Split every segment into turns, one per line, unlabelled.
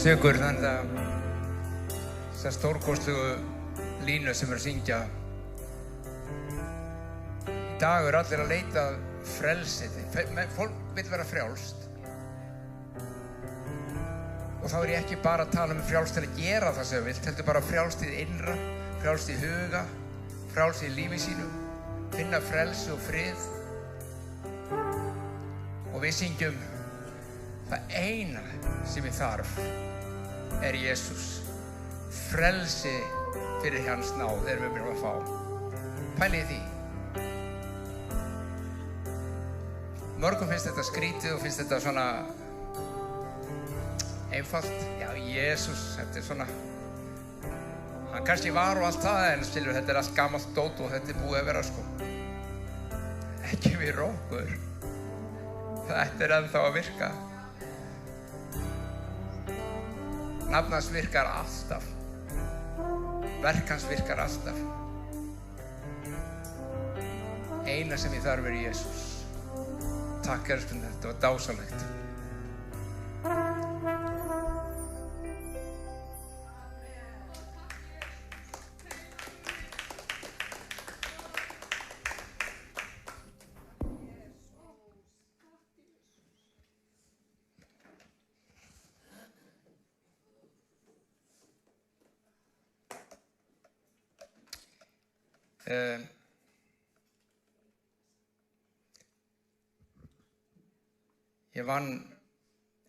sögur þannig að þessar stórkostlegu línu sem að syngja. Í dag allir að leita frelsið. Fólk vill vera frjálst. Og þá ég ekki bara að tala frjálst til að gera það sem vilt, heldur bara frjálst í innra, frjálst í huga, frjálst í lífi sínu, finna frelsi og frið. Og við syngjum það eina sem ég þarf Jesús. Frelsi fyrir hans náð við að fá. Pælið því. Mörgum finnst þetta skrítið og finnst þetta svona einfalt. Já, Jesús, þetta svona hann kannski var og allt það, en skilur, þetta allt gamalt dót og þetta búið að vera sko. Ekki við okkur. Þetta ennþá að virka. Nafn hans virkar alltaf. Verk hans virkar alltaf. Eina sem ég þarf Jesús. Takk fyrir þetta var dásamlegt. Ég vann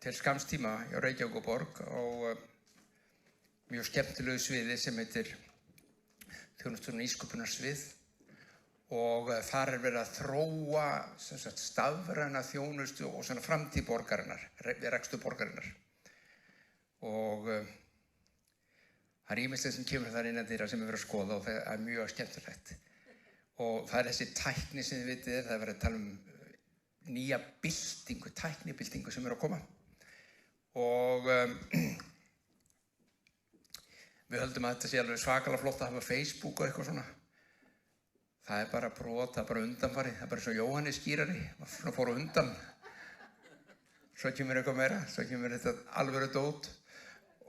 til skamms tíma hjá Reykjavíkurborg á mjög skemmtilegu sviði sem heitir þjónustu- og nýsköpunarsvið og þar verið að þróa stafræna þjónustu og svona framtíð borgarinnar, rekstur borgarinnar. Og það ýmislegt sem kemur þar innan dyra sem verið að skoða og það mjög skemmtilegt. Og það þessi tækni sem þið vitið það verið að tala nýja byltingu, tæknibyltingu sem að koma. Og við höldum að þetta sé alveg svakalega flott að hafa Facebook og eitthvað svona. Það bara brot, það bara undanfarið, það bara svo Jóhannes skýrari, svona fór á undan. Svo kemur eitthvað meira, svo kemur þetta alvöru dót.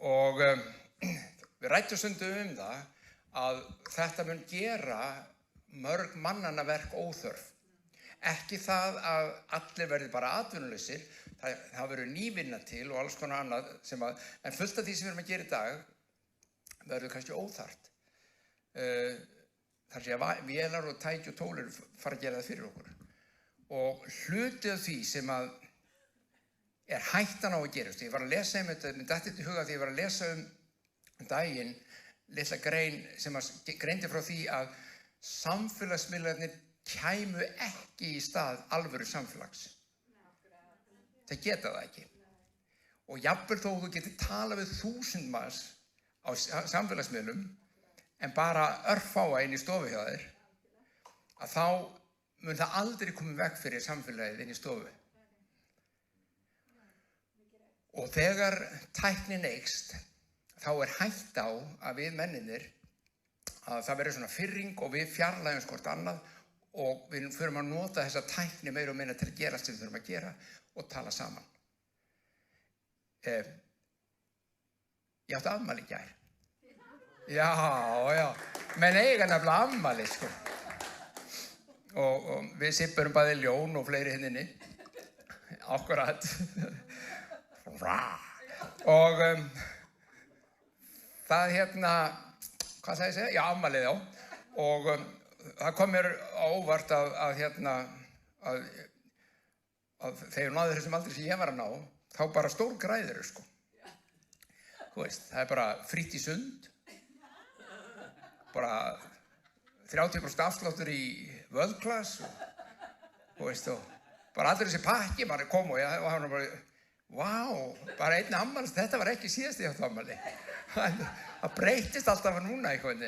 Og við ræddum stundum það að þetta mun gera mörg mannanna verk óþörf. Ekki það að allir verði bara atvinnulausir, það verður nývinna til og alls konar annað sem að, en fullt af því sem við erum að gera í dag verður kannski óþarft. Þar sé að vélar og tæki og tólur fara að gera það fyrir okkur. Og hluti af því sem að hættan á að gerast. Ég var að lesa þetta, mér datt þetta í huga því ég var að lesa daginn litla grein sem að greindi frá því að samfélagsmiðlarnir kæmu ekki í stað alvöru samfélags. Það geta það ekki. Og jafnvel þó þú getur talað við 1000 manns á samfélagsmiðlum en bara örfáa inn í stofu hjá þér, að þá mun það aldrei koma vekk fyrir samfélagið inn í stofu. Og þegar tæknin eykst, þá hætt á að við menninir að það verður svona firring og við fjarlægjumst hvort annað og við förum að nota þessa tækni meira og minna til að gera sem við þurfum að gera og tala saman. Ég átti afmæli í gær. Já. Menn eiga nefnilega afmæli, sko. Og við sippurum bæði ljón og fleiri hinninni. Akkurat. Og það hvað sagði ég segja? Já, afmælið, já. Og það kom mér á óvart að þegar náðu þessum aldrei sem ég var að ná, þá bara stór græður, sko. Þú veist, það bara frítt í sund, bara 30% afsláttur í World Class, þú veist, og bara allir þessi pakki, maður kom og hann bara, vá, bara einn afmælis, þetta var ekki síðast ég átt afmæli. Það breytist alltaf núna eitthvað.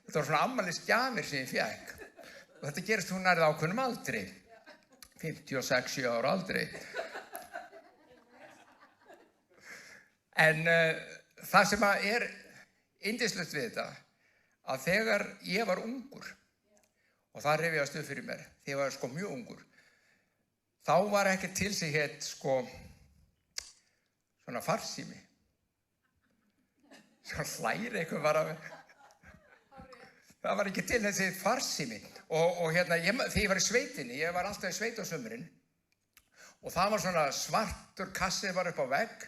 Þetta var svona afmælisgjafir sem ég fékk. Og þetta gerist hún nærið ákveðnum aldri. 56 ára aldri. En það sem yndislegt við þetta, að þegar ég var ungur, og það rifjaðist upp fyrir mér, þegar ég var sko mjög ungur, þá var ekki til sig svona farsími. Svo hlægir eitthvað bara. Það var ekki til þessi farsími. Og hérna, þegar ég var í sveitinni, ég var alltaf í sveit á sumrin, og það var svona svartur kassi var upp á vegg,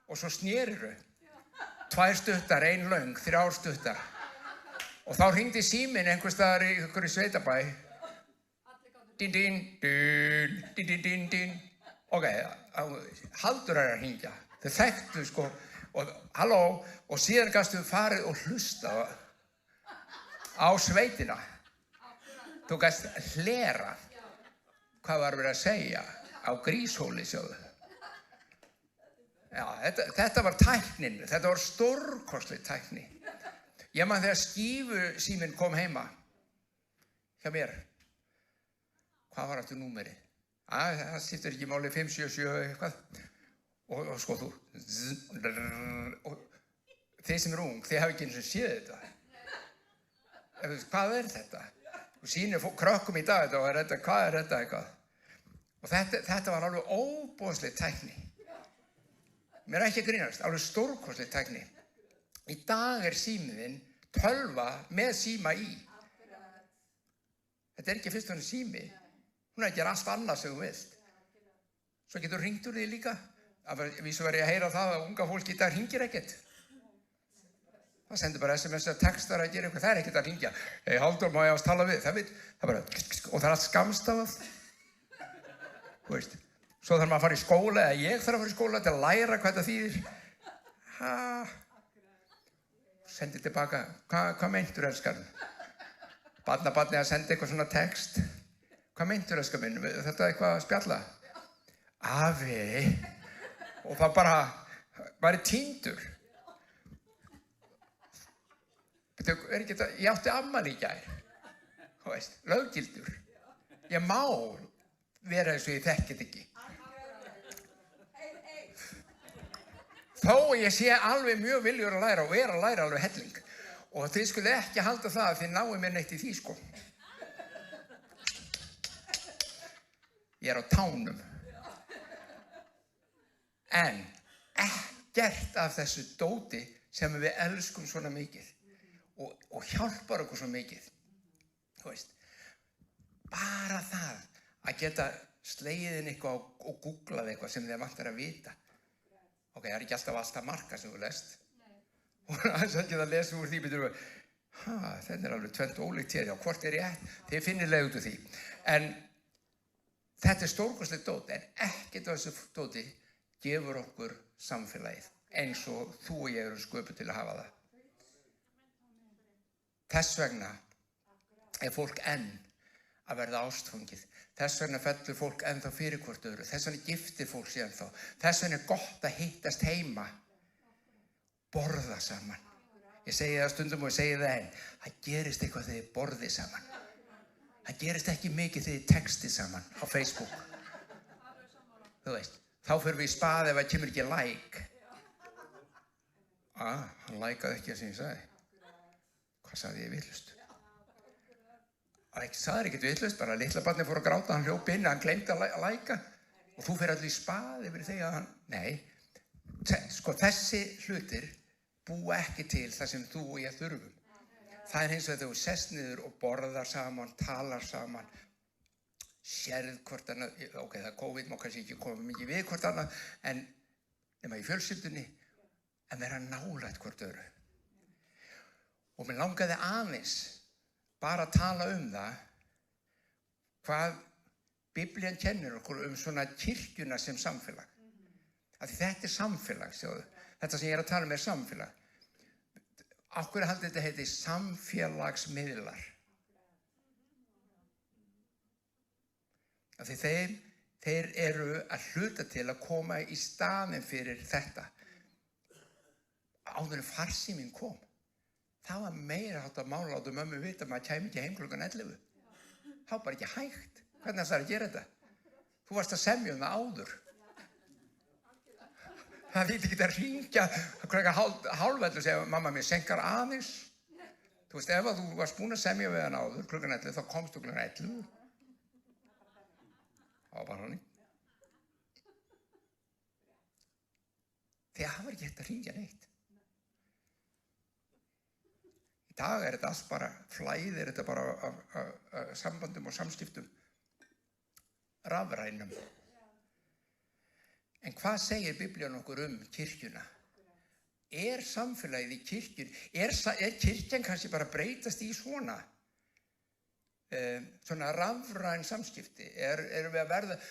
og svo snériru. 2 stuttar, 1 löng, 3 stuttar. Og þá hringdi síminn einhvers staðar í einhverju sveitabæ. Dín, dín, dín, dín, dín, dín, dín. Ok, Haldur að hringja. Þau þekktu sko, og halló, og síðan gastu farið og hlusta á sveitina. Þú gast hlera hvað var verið að segja á Gríshóli, sjáðu. Já, þetta var tæknin, þetta var stórkostleg tækni. Ég man þegar skífusíminn kom heima hjá mér. Hvað var aftur númerið? Það skiptir ekki máli, 577 eitthvað. Og sko þú, og þeir sem eru ung, þeir hafa ekki eins og séð þetta. Hvað er þetta? Þú sýnir krökkum í dag þetta, hvað er þetta eitthvað? Og þetta var alveg óboðsleg tækni. Mér er ekki að grínast, alveg stórkostleg tækni. Í dag er síminn tölva með síma í. Þetta er ekki fyrst og fremst sími. Hún er að gera allt annað sem þú vilt. Svo getur hringt úr því líka. Vísu var ég að heyra það að unga fólk í dag hringir ekkert. Það sendur bara SMS að textar að gera eitthvað. Það er ekkert að hringja. Hey, Halldór, má ég tala við? Það bara, og það er allt skamstafað. Þú veist. Svo þarf maður að fara í skóla, eða ég þarf að fara í skóla til að læra hvað þetta þýðir. Sendi tilbaka, hvað meintur, elskan? Barnabadni að senda eitthvað svona text. Hvað meintur, elskan minn? Þetta er eitthvað að spjalla. Afi. Og það bara var týndur. Ég átti afmæli í gær. Þú veist, löggildur. Ég má vera eins og ég þekki þetta ekki. Þó ég sé alveg mjög viljur að læra og er að læra alveg helling. Og þið skulle ekki halda það að þið náið mér neitt í því, sko. Ég er á tánum. En ekkert af þessu dóti sem við elskum svona mikið og hjálpar okkur svo mikið. Þú veist, bara það að geta slegið inn eitthvað og googlað eitthvað sem þið vantar að vita. Ok, það er ekki alltaf marka sem þú lest. Og það er ekki að lesa úr því, betur við, þetta er alveg tvennt ólíkt hér, já, hvort er ég? Þið finnir leið út úr því. En þetta er stórkostlegt dót, en ekkert af þessu dóti gefur okkur samfélagið, eins og þú og ég eru sköpuð til að hafa það. Þess vegna er fólk enn að verða ástfangið. Þess vegna fellur fólk ennþá fyrir hvort öðru. Þess vegna giftir fólk sig ennþá. Þess vegna er gott að hittast heima. Borða saman. Ég segi það stundum og ég segi það enn. Það gerist eitthvað þegar þið borðið saman. Það gerist ekki mikið þegar þið textið saman á Facebook. Þú veist, þá fyrir við í spað ef það kemur ekki like. Hann likeaði ekki það sem ég sagði. Hvað sagði ég vitlaust? Það sagði ekkert vitlaust, bara litla barnið fór að gráta, hann hljóp inn, hann gleymdi að læka og þú fyrir allir í spað yfir því að hann, nei, sko þessi hlutir búa ekki til það sem þú og ég þurfum. Það er eins og þegar þú sest niður og borðar saman, talar saman, sérð hvort annað, ok, það er COVID, má kannski ekki koma mikið við hvort annað, en nema í fjölskyldunni, en vera nálægt hvort öðru. Og mér langaði aðeins bara að tala það, hvað Biblían kennir okkur svona kirkjuna sem samfélag. Af því þetta er samfélag, sjáðu. Þetta sem ég er að tala er samfélag. Af hverju haldið þetta heiti samfélagsmiðlar? Af því þeir eru að hluta til að koma í staðinn fyrir þetta. Áður en farsíminn kom. Það var meira hátt að mála áttu mömmu vita að maður kæmi ekki heim klukkan 11. Það var bara ekki hægt. Hvernig það er að gera þetta? Þú varst að semja það áður. Það vildi ekki að hringja klukkan hálf-11 og segja mamma mér senkar aðeins. Þú veist, ef þú varst búin að semja við hann áður klukkan 11 þá komst þú klukkan 11. Það var bara hann. Þegar það var ekki hægt að hringja neitt. Í dag þetta allt bara flæði, þetta bara af sambandum og samskiptum, rafrænum. En hvað segir Biblían okkur kirkjuna? Samfélagið í kirkjun, kirkjan kannski bara breytast í svona rafræn samskipti? Erum við að verða,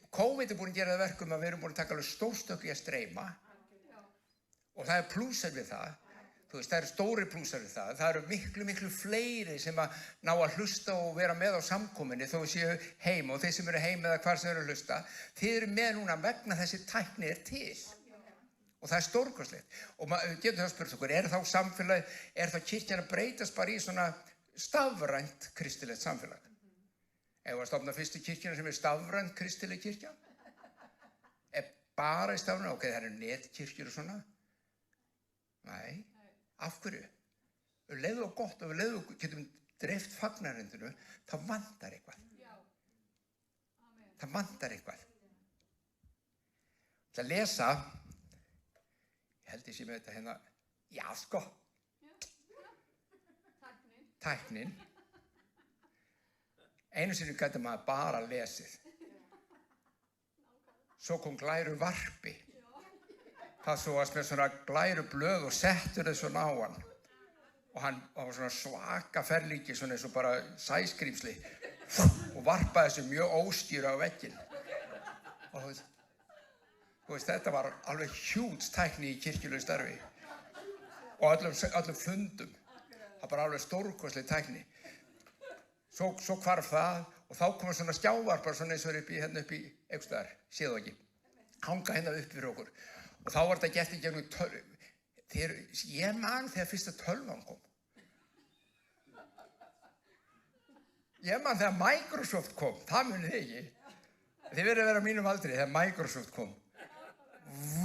COVID búin að gera það verkum að við erum búin að taka alveg stórstökk í að streyma og það plúsar við það. Þú veist, það eru stóri plúsar við það. Það eru miklu, miklu fleiri sem að ná að hlusta og vera með á samkominni þó séu heima, og þeir sem eru heima eða hvar sem eru að hlusta, þið eru með núna vegna þessi tækni til. Og það stórkostlegt. Og maður getur það að spyrja okkur, þá samfélag, þá kirkjan að breytast bara í svona stafrænt kristilegt samfélag? Ef að stofna fyrstu kirkjuna sem stafrænt kristileg kirkja? Bara í stafrænt? Það eru netkirkjur og svona? Nei. Af hverju? Ef við leiðum gott og við getum dreift fagnarindinu, þá vantar eitthvað. Það vantar eitthvað. Það lesa, ég held ég sé með þetta hérna, já sko. Tæknin. Einu sinni gæti maður bara lesið. Svo kom glæru varpi. Það svo varst með svona glæru blöð og settur þau svona á hann. Og hann var svona svaka ferlíki, svona eins og bara sæskrímsli. Og varpaði þessu mjög óstýra á vegginn. Og þú veist, þetta var alveg hjúts tækni í kirkjulegu starfi. Og öllum fundum. Það var bara alveg stórkostleg tækni. Svo hvarf það og þá komur svona skjávarpar svona eins og upp í einhvers staðar, séð það ekki. Hanga hérna upp fyrir okkur. Og þá var þetta gert í gegnum ég man þegar fyrsta tölvan kom. Ég man þegar Microsoft kom, það munið þið ekki. Þið verið að vera á mínum aldri þegar Microsoft kom.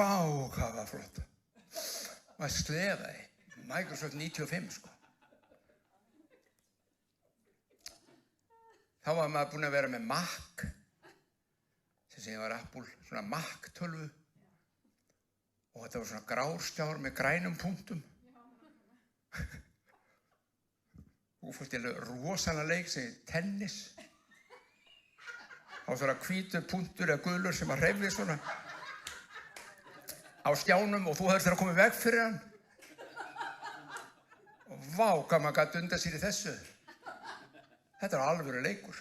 Vá, hvað var flott. Maður slefaði. Microsoft 95, sko. Þá var maður búinn að vera með Mac, sem var Apple, svona Mac-tölvu. Og þetta var svona grárskjár með grænum punktum. Þú fórst til rosalega leik sem tennis. Þá var svona hvítur punktur eða gulur sem að hreyfði svona á skjánum og þú hefðist að koma í veg fyrir hann. Og vá, hvað maður gat undan sér í þessu. Þetta var alvöru leikur.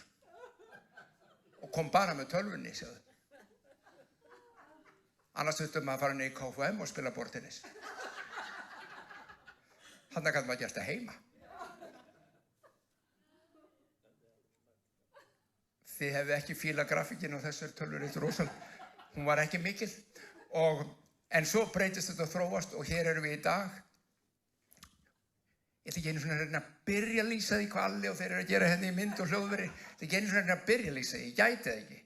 Og kom bara með tölvunni, sjáðu. Annars þurftum maður að fara niður í KFUM og spila borðtennis. Þarna gat maður gert það heima. Þið hefðu ekki fílað grafíkinn á þessari tölvur, þetta er rosalega. Hún var ekki mikil. En svo breytist þetta og þróast og hér erum við í dag. Ég ætla ekki einu svona að reyna að byrja að lýsa því hvað Alli og þeir eru að gera hérna í mynd og hljóðveri. Ég ætla ekki einu svona að reyna að byrja að lýsa því, ég gæti það ekki.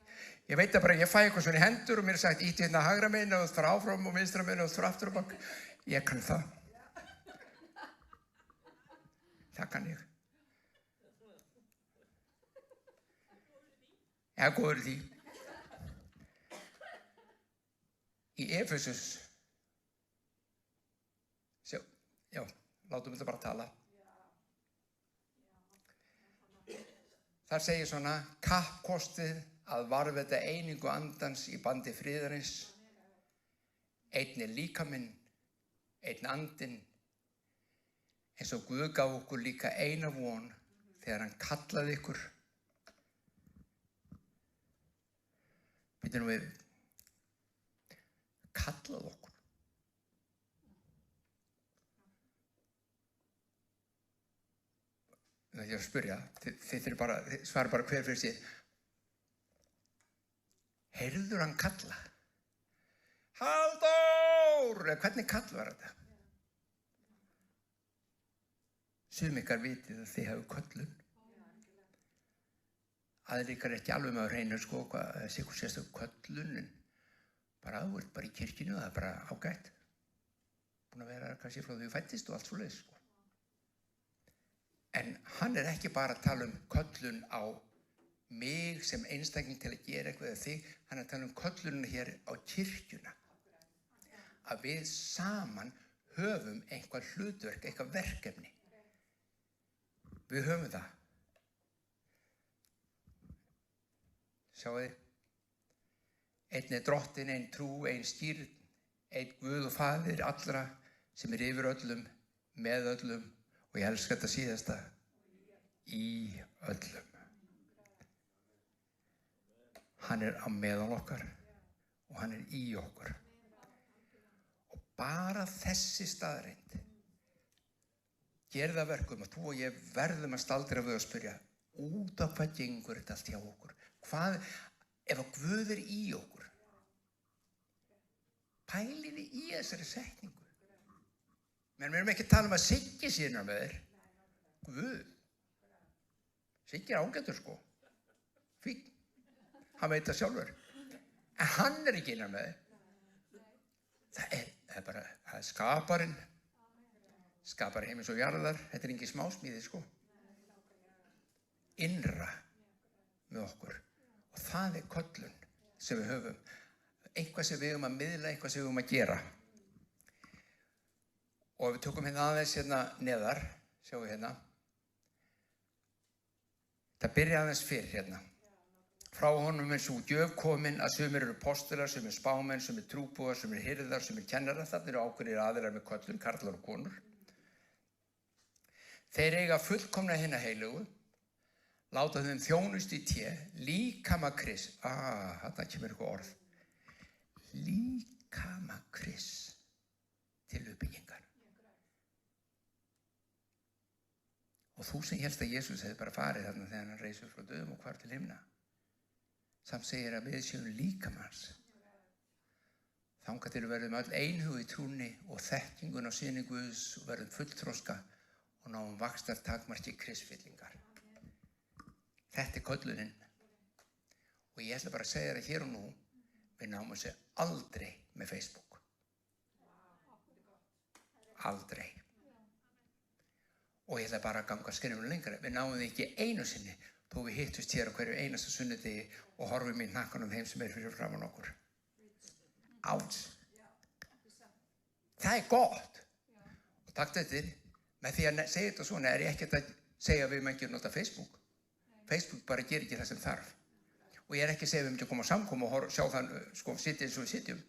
Ég veit að bara ég fæ eitthvað svona í hendur og mér er sagt ítti hérna hægra megin og þú fara áfram og vinstra megin og þú fara aftur á bak. Ég kann það. Það kann ég. Ég er góður í því. Í Efesus, já, látum þetta bara tala. Þar segir svona, kappkostið að varðveita einingu andans í bandi friðarins. Einn er líkaminn, einn andinn, eins og Guð gaf okkur líka eina von þegar hann kallaði ykkur. Býtum við, kallaði okkur. Það er að spyrja, þið svara bara hver fyrir sér. Heyrður hann kalla? Halldór! Hvernig kall var þetta? Sum ykkar vitið að þið hafa köllun. Aðrir ykkar ekki alveg með að reyna hvað þessi ykkur sérstu köllun. Bara þú ert bara í kirkjunu og það er bara ágætt. Búin að vera kannski frá því þú fættist og allt svoleiðis, sko. En hann er ekki bara að tala köllun á mig sem einstakling til að gera eitthvað eða þig, hann er að tala köllunina hér á kirkjuna. Að við saman höfum eitthvað hlutverk, eitthvað verkefni. Við höfum það. Sjáu þið? Einn er drottin, einn trú, einn skírn, einn Guð og Faðir allra sem er yfir öllum, með öllum og ég elska þetta síðasta, í öllum. Hann er á meðal okkar og hann er í okkur. Og bara þessi staðreynd gerir það verkum að þú og ég verðum að staldra við að spyrja út af hvað gengur þetta allt hjá okkur. Hvað, ef að Guð er í okkur, pæliði í þessari setningu. Men við erum ekki að tala að Siggi sína með þér. Guð. Siggi ágætur sko. Fín. Hann veit það sjálfur. En hann ekki innan með þér. Það er bara, það skaparinn. Skapar heimins og jarðar. Þetta engin smásmíði sko. Innra með okkur. Og það köllun sem við höfum. Eitthvað sem við að miðla, eitthvað sem við að gera. Og við tökum aðeins neðar, sjáum við Það byrja aðeins fyrir Frá honum sú gjöf komin að sumir eru postular, sumir spámenn, sumir trúboðar, sumir hirðar, sumir kennarar. Þarna eru ákveðnir aðilar með köllun, karlar og konur. Þeir eiga fullkomna hina heilugu, láta þeim þjónust í té, líkama Krists. Þarna kemur eitthvað orð. Líkama Krists til uppbyggingar. Og þú sem hélst að Jesús hefði bara farið þarna þegar hann reis upp frá dauðum og hvarf til himna. Samt segir að við séum líkamans. Þangað til við verðum öll einhug í trúnni og þekkingun á syni Guðs og verðum fullþroska og náum vaxtartakmarki Kristfyllingar. Þetta köllunin. Og ég ætla bara að segja þér hér og nú, við náum þessu aldrei með Facebook. Aldrei. Og ég ætla bara að ganga skrefinu lengra. Við náum þið ekki einu sinni, þó við hittust hér á hverju einasta sunnudegi og horfum í hnakkanum þeim sem fyrir framan okkur. Áts. Það gott. Og takk eftir, með því að segja þetta svona ég ekkert að segja að við mögum ekki nota Facebook. Facebook bara gerir ekki það sem þarf. Og ég ekki að segja að við mögum ekki að koma á samkomu og sjá þann, sitja eins og við sitjum.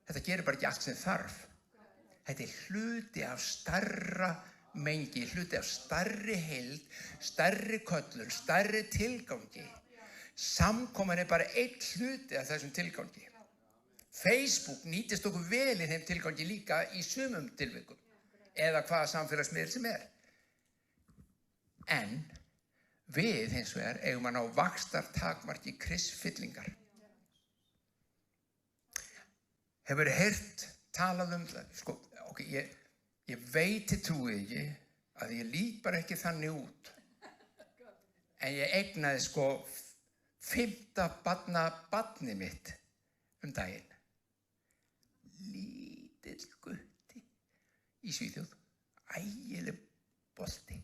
Þetta gerir bara ekki allt sem þarf. Þetta hluti af stærra mengi, hluti af stærri heild, stærri köllun, stærri tilgangi. Samkoman bara einn hluti af þessum tilgangi. Facebook nýtist okkur vel í þeim tilgangi líka í sumum tilvikum. Eða hvaða samfélagsmiðl sem En við hins vegar eigum að ná vaxtartakmarki Kristfyllingar. Hefur heyrt talað það? Ég veit trúið ekki að ég lít bara ekki þannig út. En ég eignaði 5. barni mitt daginn. Lítill gutti í Svíþjóð. Ægileg bolti.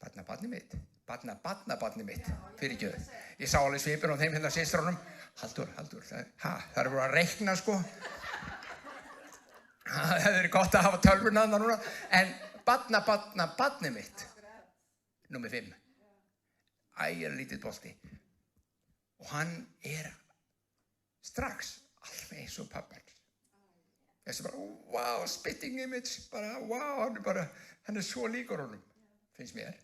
Barni mitt. Fyrirgefðu. Ég sá alveg svipinn á þeim systrunum. Haldur. Það er bara að reikna Það hefði verið gott að hafa tölvuna þarna núna. En barni mitt. Númer 5. Ægilega lítill bolti. Og hann strax alveg eins og pabbi. Þessi bara, wow, spitting image. Bara, wow, hann svo líkur honum. Finnst mér.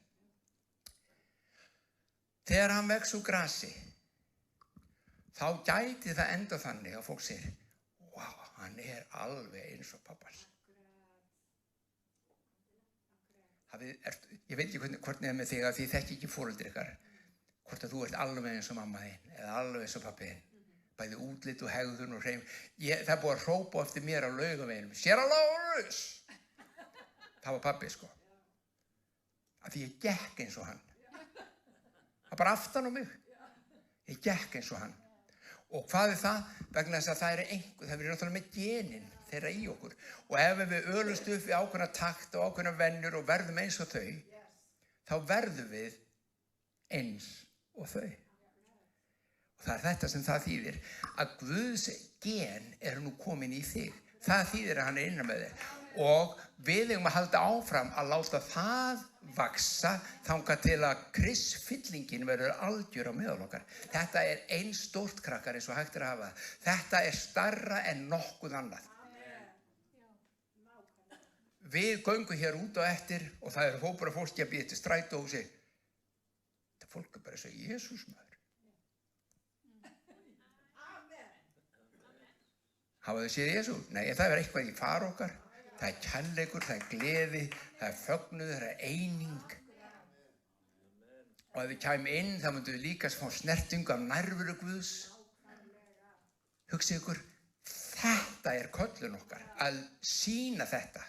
Þegar hann vex úr grasi, þá gæti það enda þannig að fólk segir, wow, hann alveg eins og pappans. Ég veit ekki hvernig með þig að þið þekki ekki foreldri ykkar, hvort að þú ert alveg eins og mamma þín, eða alveg eins og pappi þín. Bæði útlit og hegðun og hreim. Það er búið að hrópa eftir mér á Laugaveginum. Séra Lárus! Það var pappi, Af því ég gekk eins og hann. Það bara aftan á mig. Ég gekk eins og hann. Og hvað það? Vegna þess að það er náttúrulega með genin þeirra í okkur. Og ef við ölumst upp við ákveðna takt og ákveðna venjur og verðum eins og þau, þá verðum við eins og þau. Og það þetta sem það þýðir, að Guðs gen nú komin í þig. Það þýðir að hann innan með þig. Og við eigum að halda áfram að láta það vaksa þangað til að Krists-fyllingin verður algjör á meðal okkar. Þetta eins stórt, krakkar, eins og hægt að hafa. Þetta stærra en nokkuð annað. Við göngum hér út á eftir og það eru hópur af fólki að bíða eftir strætóhúsi. Þetta fólk bara eins og Jesús, maður. Hafa þau séð Jesú? Nei, það eitthvað í far okkar. Það kærleikur, það gleði, það fögnuður, það eining. Og ef við kæmum inn, þá myndum við líka fá snertingu af nærveru Guðs. Hugsið ykkur, þetta köllun okkar, að sýna þetta.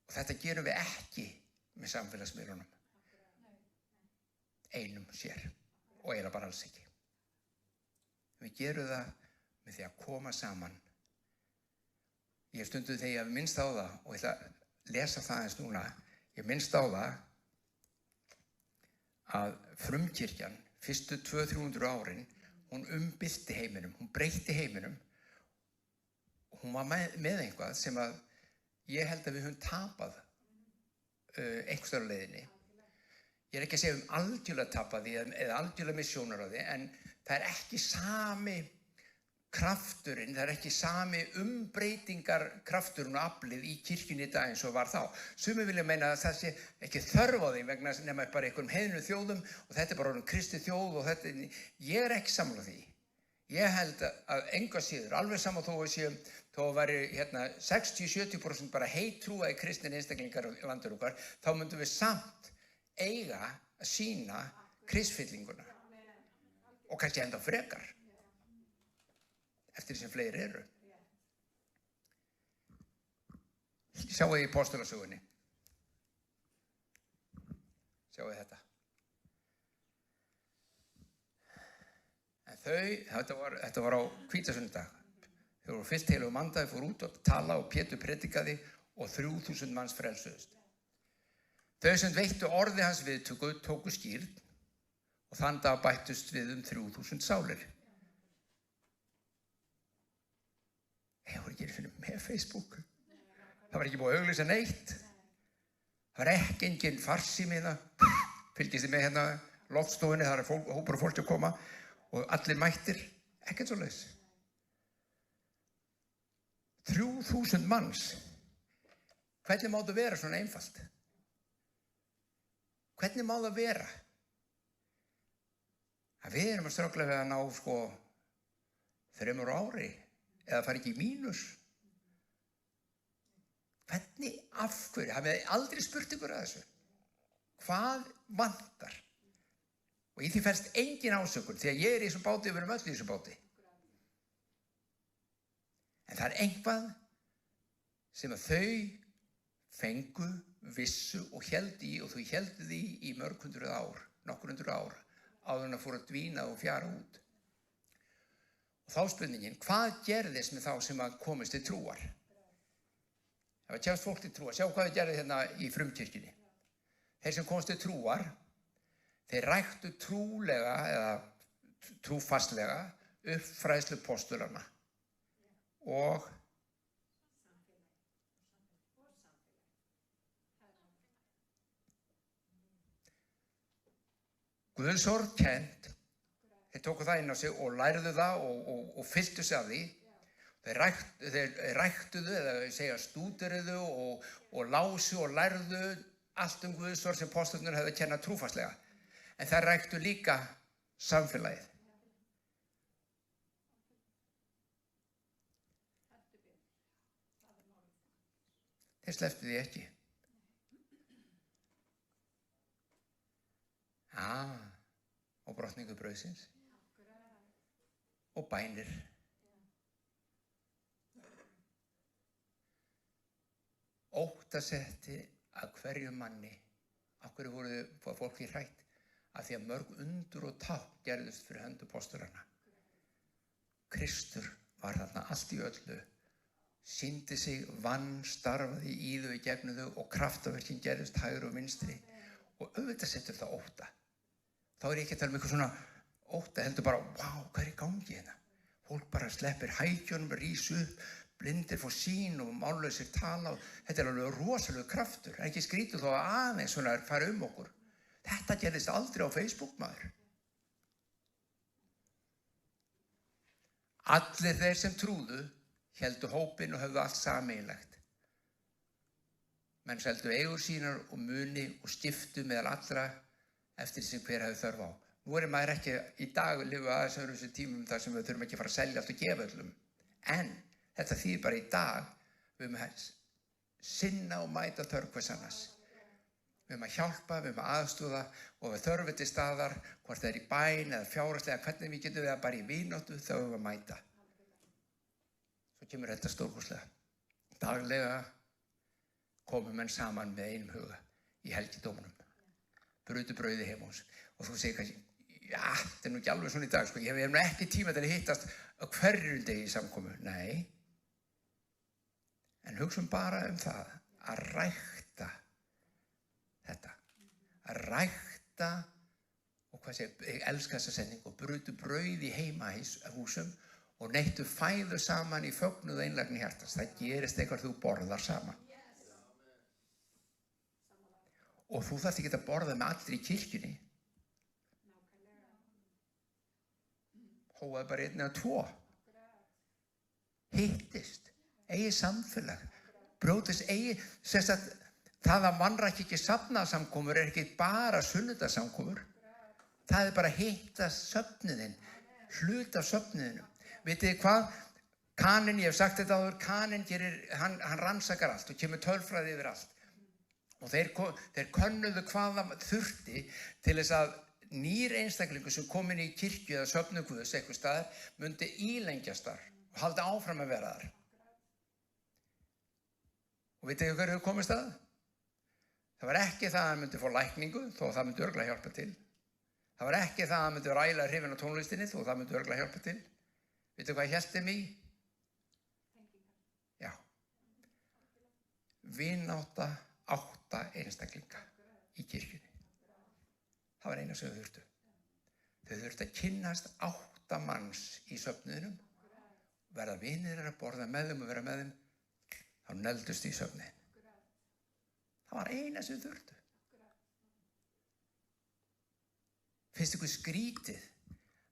Og þetta gerum við ekki með samfélagsmiðlunum. Einum sér og eiginlega bara alls ekki. Við gerum það með því að koma saman. Ég stundu þegar ég hef minnst á það og ég ætla að lesa það eins núna. Ég minnst á það að frumkirkjan, fyrstu 200-300 árin, hún umbylti heiminum, hún breytti heiminum. Hún var með eitthvað sem að ég held að við höfum tapað einhvers staðar á leiðinni. Ég ekki að segja algjörlega tapað því eða algjörlega missjónar á því, en það ekki sami krafturinn, það ekki sami umbreytingarkrafturinn og aflið í kirkjunni í dag eins og var þá. Sumir vilja meina að það sé ekki þörf á því vegna nema bara einhverjum heiðnum þjóðum og þetta bara orðin kristið þjóð og þetta, ég ekki sammála því. Ég held að enga síður, alveg saman þó væri 60-70% bara heitrúaði kristnir einstaklingar í landur okkar, þá myndum við samt eiga að sýna Krists-fyllinguna og kannski enda frekar. Eftir sem fleiri eru. Sjáu í Postulasögunni. Sjáu þetta. En þetta var á hvítasunnudag. Þau voru fyllt heilugum anda, þau fóru út og tala og Pétur predikaði og 3000 manns frelsuðust. Þau sem veittu orði hans viðtöku tóku skírn og þann dag bættust við 3000 sálir. Ég voru ekki fyrir með Facebook. Það var ekki búið að auglýsa neitt. Það var ekki engin farsími það. Fylgist þið með loftstofunni, það hópur af fólki að koma og allir mættir. Ekkert svoleiðis. 3000 manns. Hvernig má það vera svona einfalt? Hvernig má það vera? Að við erum að ströggla við að ná 3 ári. Eða fara ekki í mínus. Hvernig, af hverju? Hafið þið aldrei spurt ykkur að þessu? Hvað vantar? Og í því felst engin ásökun, því að ég í þessum báti og við erum öll í þessum báti. En það eitthvað sem að þau fengu, vissu og héldu í og þau héldu því í mörg hundruð ár, nokkur hundruð ár, áður en að fóru að dvína og fjara út. Og þá spurningin, hvað gerðist með þá sem að komist til trúar? Það var tjást fólk til trúar. Sjá hvað þau gerði hérna í frumkirkjunni. Þeir sem komist til trúar, þeir ræktu trúlega eða trúfastlega uppfræðslu postulana og Guðsorð kennt. Þeir tóku það inn á sig og lærðu það og fylltu sig af því. Þeir ræktuðu eða stúderuðu og lásu og lærðu allt Guðsorð sem postulnir hefðu kennað trúfastlega. En þeir ræktu líka samfélagið. Þeir slepptu því ekki. Og brotningu brauðsins. Og bænir. Óttasetti að hverju manni, af hverju voru fólki hrætt, af því að mörg undur og tákn gerðust fyrir hönd postulana. Kristur var þarna allt í öllu, sýndi sig, vann, starfaði í þau í gegnum þau og kraftaverkin gerðust hægri og vinstri og auðvitað setur það ótta. Þá ég ekki að tala um eitthvað svona ótta, heldur bara, vá, hvað í gangi hérna? Fólk bara sleppir hækjunum, rís upp, Blindir fá sýn og mállausir tala. Þetta alveg rosalega kraftur. Ekki skrítið þó að aðeins svona fara okkur. Þetta gerðist aldrei á Facebook, maður. Allir þeir sem trúðu héldu hópinn og höfðu allt sameiginlegt. Menn seldu eigur sínar og muni og skiptu meðal allra eftir sem hver hefði þörf á. Nú maður ekki í dag lifa aðeins á þessum tímum þar sem við þurfum ekki að fara að selja allt og gefa öllum. En þetta þýðir bara í dag við að sinna og mæta þörf hvers annars. Við að hjálpa, við að aðstoða og við þörfum til staðar, hvort það í bæn eða fjárhagslega, hvernig við getum við að bara í vináttu þá við að mæta. Svo kemur þetta stórkostlega. Daglega komu menn saman með einum huga í helgidómunum. Brutu brauði heima hús. Og þú segir kannski, já, þetta nú ekki alveg svona í dag, sko. Ég hef ekki tíma til að hittast á hverjum degi í samkomu. Nei. En hugsum bara það að rækta þetta. Að rækta, og hvað segir, ég elska þessa sendingu, brutu brauði heima í húsum og neittu fæðu saman í fögnuð einlægni hjartans. Það gerist eitthvað þú borðar saman. Og þú þarft ekki að borða með allir í kirkjunni. Hóaði bara 1 eða 2. Hittist, eigið samfélag, brjótist eigið, það að mannrækja ekki safnaðarsamkomur ekki bara sunnudagssamkomur. Það bara hittast söfnuðinn, hluta af söfnuðinum. Vitið þið hvað? Kaninn, ég hef sagt þetta áður, Kaninn gerir, hann rannsakar allt og kemur tölfræði yfir allt. Og þeir könnuðu hvað það þurfti til þess að nýr einstaklingur sem kom inn í kirkju eða söfnuð Guðs eitthvað staðar myndi ílengjast þar og halda áfram að vera þar. Og vitið þið hverju komist að? Það var ekki það að hann myndi fá lækningu, þó það myndi örugglega hjálpa til. Það var ekki það að hann myndi ræla hrifinn á tónlistinni, þó það myndi örugglega hjálpa til. Vitið þið hvað hélt þeim í? Já. Vinátta 8 einstaklinga í kirkjunni. Það var eina sem þau þurftu. Þau þurftu að kynnast 8 manns í söfnuðinum, verða vinir að borða með þeim og vera með þeim, þá neldust í söfnuðin. Það var eina sem þau þurftu. Finnst ykkur skrítið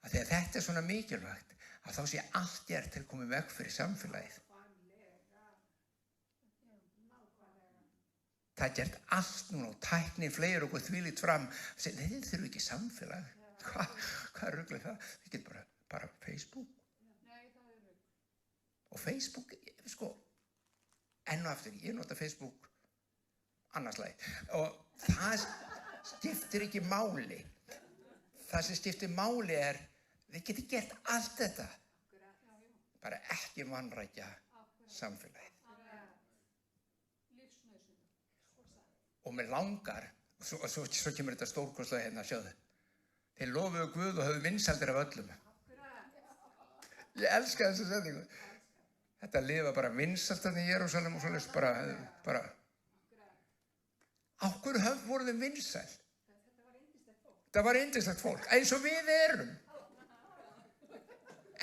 að þegar þetta svona mikilvægt, að þá sé allt gert til að koma veg fyrir samfélagið. Það gert allt núna og tæknin fleiri okkur þvílíkt fram. Nei, þið þurfum ekki samfélag. Hvað ruglar það? Þið getur bara Facebook. Og Facebook, sko, enn og aftur, ég nota Facebook annars lagi. Og það skiptir ekki máli. Það sem skiptir máli þið getur gert allt þetta. Bara ekki vanrækja samfélagið. Og mér langar, og svo kemur þetta stórkostlega hérna að sjáðu. Þeir lofuðu Guð og höfðu vinsældir af öllum. Ég elska þessa sendingu. Þetta lifa bara vinsældarnir í Jerúsalem og svoleiðis bara. Á hverju voru þeim vinsæl? Það var yndislegt fólk, eins og við erum.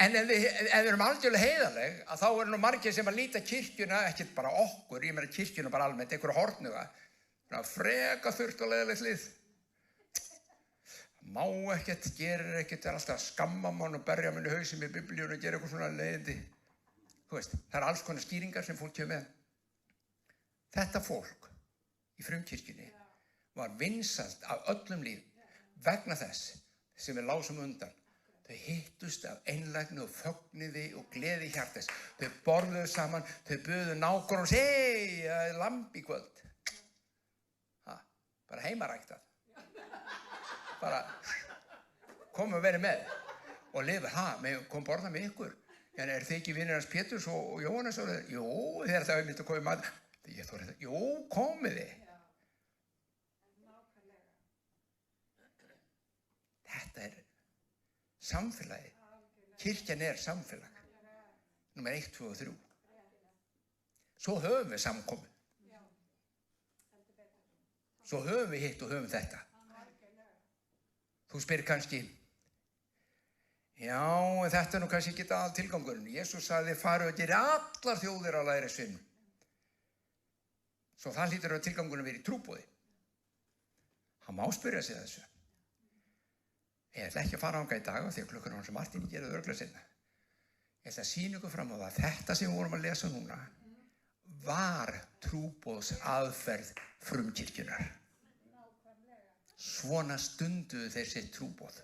En ef við erum algjörlega heiðarleg, að þá nú margir sem að líta kirkjuna, ekki bara okkur, ég meina kirkjuna bara almennt, einhverja hornuga. Freka þurft og leiðilegt lið. Má ekkert, gerir ekkert, alltaf að skamma mann og berja mann í hausinn með biblíun og gera eitthvað svona leiðindi. Þú veist, það alls konar skýringar sem fólk kemur með. Þetta fólk í frumkirkjunni var vinsælt af öllum líf vegna þess sem við lásum undan. Þau hittust af einlægni og fögnuði og gleði hjartas. Þau borðuðu saman, þau buðu nágrunum, hey, lamb í kvöld. Bara heimaræktað. Bara komum að vera með og lifa, kom borða með ykkur. En þið ekki vinir hans Péturs og Jóhannes? Jú, þegar það myndi að koma maður. Ég þorði það. Jú, komið þið. Þetta samfélagið. Kirkjan samfélag. Númer 1, 2 og 3. Svo höfum við samkomið. Svo höfum við hitt og höfum þetta. Þú spyrir kannski, Já, en þetta nú kannski ekki aðal tilgangurinn. Jesús sagði, farið og geri allar þjóðir að læra sinn. Svo það hlýtur að tilgangurinn verið í trúboði. Hann má spyrja sig þessu. Ég ætla ekki að fara ánga í dag því að klukkan hans Martín gerði örugglega sinna. Ég ætla að sýna ykkur fram á það. Þetta sem við vorum að lesa núna var trúboðs aðferð frumkirkjunnar. Svona stunduðu þeir sitt trúboð.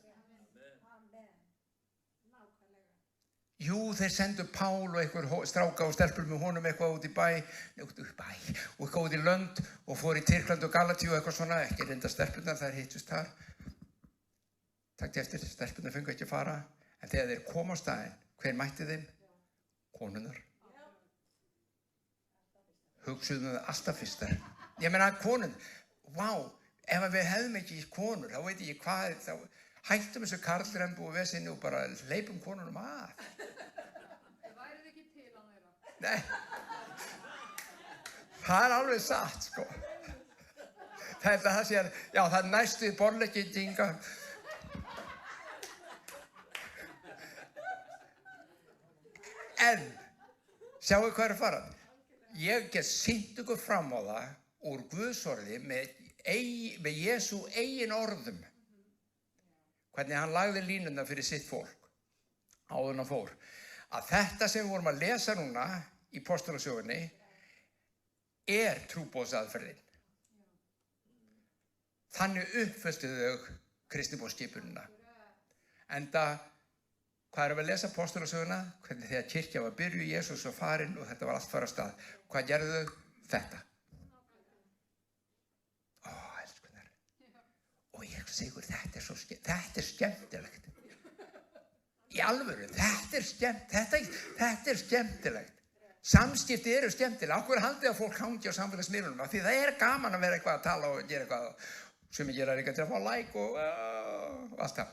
Jú, þeir sendu Pál og einhver stráka og stelpur með honum eitthvað út í bæ og eitthvað út í lönd og fór í Tyrkland og Galatíu og eitthvað svona, ekki reynda stelpurnar, þær hittust þar. Takk eftir, stelpurnar fengu ekki að fara, en þegar þeir kom á staðinn, hver mætti þeim? Konurnar. Hugsuðum það alltaf fyrstar. Ég meina, konun, vá, ef við hefðum ekki konur, þá veit ég hvað, þá hættum þessu karlrembu og vesinni og bara hleypum konunum að.
Það værið ekki til á þeirra.
Nei. Það alveg satt, sko. Það sé að, já, það næstu borðlegginga. En, sjáu hvað er að fara. Ég get sýnt ykkur fram á það úr Guðsorði með Jesú eigin orðum. Hvernig hann lagði línuna fyrir sitt fólk áður en hann fór. Að þetta sem við vorum að lesa núna í postulasögunni er trúboðsaðferðin. Þannig uppfylltu þau kristniboðsskipunina. Enda, hvað erum við að lesa postulasöguna? Hvernig þegar kirkja var byrjuð, Jesús var farinn og þetta var allt fara af stað. Hvað gerðu þau? Þetta. Og ég sigur, þetta er skemmtilegt. Í alvöru, þetta er skemmtilegt. Samskipti eru skemmtileg. Af hverju haldið að fólk hangi á samfélagsmiðlunum? Því það er gaman að vera eitthvað að tala og gera eitthvað sem ég gera eitthvað til að fá like og allt það.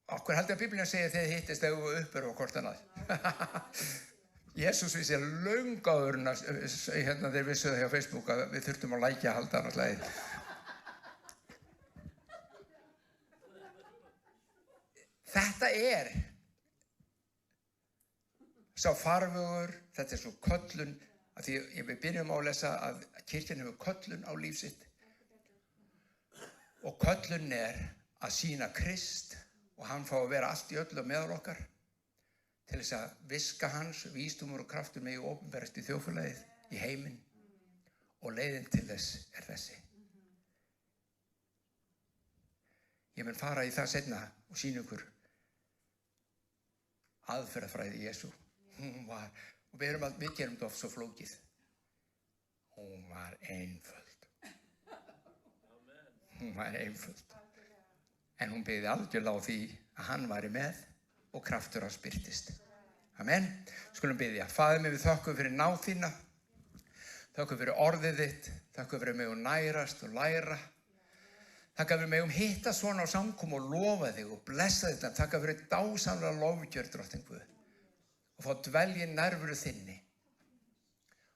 Af hverju haldið að Biblían segir þegar þið hittist þegar við uppur og hvort annað? Jesús vissi löngáður hérna þeir vissu það hjá Facebook að við þurftum að lækja að halda náttúrulega. Þetta er sá farvegur, þetta er svo köllun, að því við byrjum á að lesa að kirkjan hefur köllun á líf sitt. Og köllun er að sýna Krist og hann fá að vera allt í öllu meðal okkar. Til þess að viska hans, vísdómur og kraftur megi opinberast í þjóðfélagið, í heiminn og leiðin til þess er þessi. Ég mun fara í það seinna og sýna ykkur aðferðafræði Jesú. Hún var, og við gerum þetta oft svo flókið. Hún var einföld. Hún var einföld. En hún byggði algjörlega á því að hann væri með og kraftur hans birtist. Amen. Skulum biðja. Faðir minn, við þökkum fyrir náð þína. Þökkum fyrir orðið þitt. Þökkum fyrir megum nærast og læra. Þakka fyrir megum hitta svona á samkomu og lofa þig og blessa þig. Þakka fyrir dásamlega lofgjörð, drottinn Guð. Og fá dvelja nærveru þinni.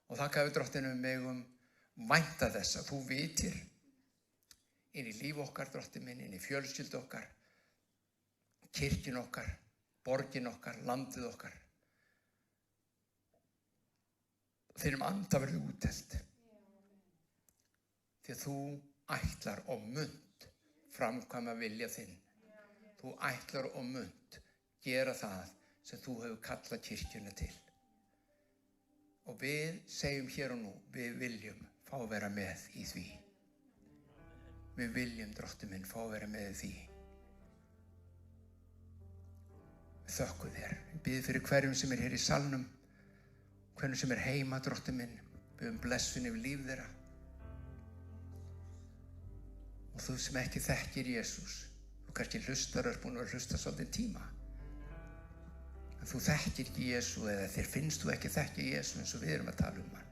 Og þakka fyrir drottinu megum vænta þess að þú vitir inn í líf okkar, drottinn minn, inn í fjölskyldu okkar, kirkjun okkar, borgin okkar, landið okkar. Þínum anda verður úttelt. Því að þú ætlar og munt framkvæma vilja þinn. Þú ætlar og munt gera það sem þú hefur kallað kirkjuna til. Og við segjum hér og nú, við viljum fá að vera með í því. Við viljum, drottinn minn, fá að vera með í því. Þökkum þér. Ég bið fyrir hverjum sem er hér í salnum, hverjum sem er heima, drottinn minn. Biðum blessun yfir líf þeirra. Og þú sem ekki þekkir Jesús, þú kannski hlustar og er búin að hlusta svolítið tíma. En þú þekkir ekki Jesú eða þér finnst þú ekki þekkja Jesú eins og við erum að tala um hann.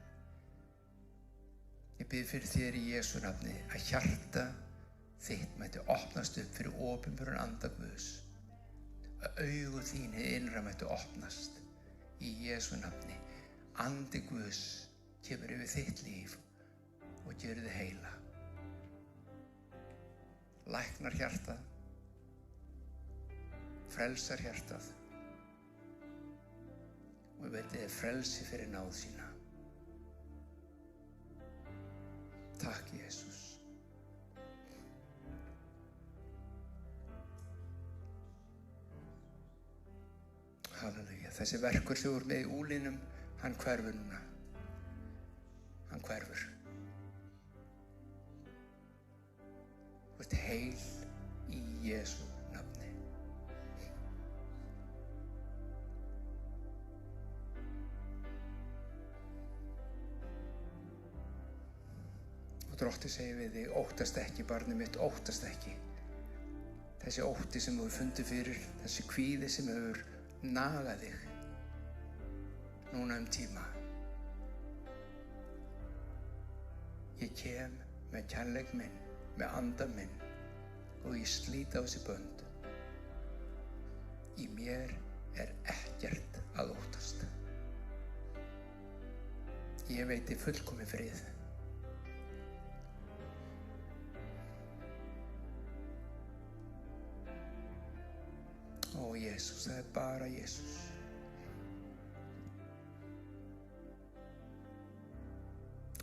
Ég bið fyrir þér í Jesú nafni að hjarta þitt mætti opnast upp fyrir opinberun anda Guðs. Að augu þín hið innra mættu opnast í Jesú nafni. Andi Guðs kemur yfir þitt líf og gerir þig heila. læknar hjartað, frelsar hjartað og veitið þér frelsi fyrir náð sína. Takk, Jesús. Halleluja. Þessi verkur sem voru með í úlinum, hann hverfur núna. Hann hverfur. Þú ert heil í Jesú nafni. Og Drottinn segir við þig, óttast ekki, barnið mitt, óttast ekki. Þessi ótti sem þú hefur fundið fyrir, þessi kvíði sem hefur nagað þig núna tíma. Ég kem með kærleik minn, með anda minn og ég slít á þessi bönd. Í mér ekkert að óttast. Ég veiti fullkominn frið. Ó, Jesús, það bara Jesús.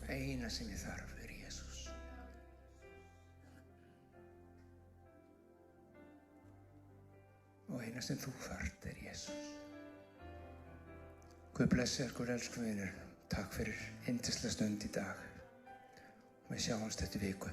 Eina sem ég þarf Jesús. Og eina sem þú þarft Jesús. Guð blessi ykkur, elsku vinir. Takk fyrir yndislega stund í dag. Við sjáumst eftir viku.